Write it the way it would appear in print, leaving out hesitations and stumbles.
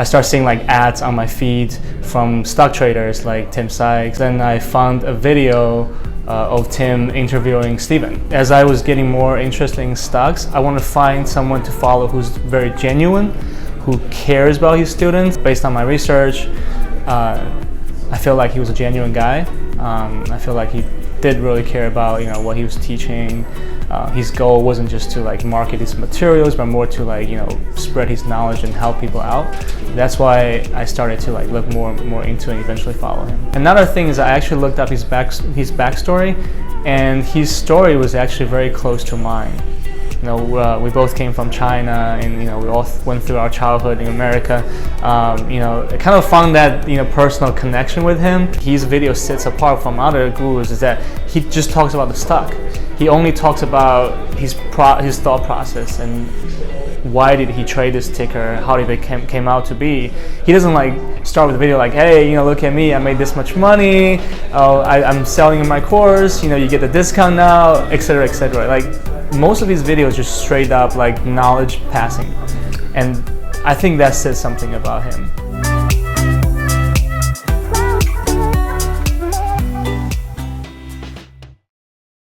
I started seeing like ads on my feed from stock traders like Tim Sykes. Then I found a video of Tim interviewing Steven. As I was getting more interested in stocks, I want to find someone to follow who's very genuine, who cares about his students. Based on my research, I feel like he was a genuine guy. I feel like he did really care about what he was teaching. His goal wasn't just to like market his materials, but more to like spread his knowledge and help people out. That's why I started to like look more into it and eventually follow him. Another thing is I actually looked up his backstory, and his story was actually very close to mine. We both came from China, and we all went through our childhood in America. I kind of found that personal connection with him. His video sets apart from other gurus is that he just talks about the stock. He only talks about his thought process and why did he trade this ticker, how did it came out to be. He doesn't like start with a video like, hey, look at me, I made this much money, I'm selling in my course, you get the discount now, etc., etc. Like most of his videos just straight up like knowledge passing, and I think that says something about him.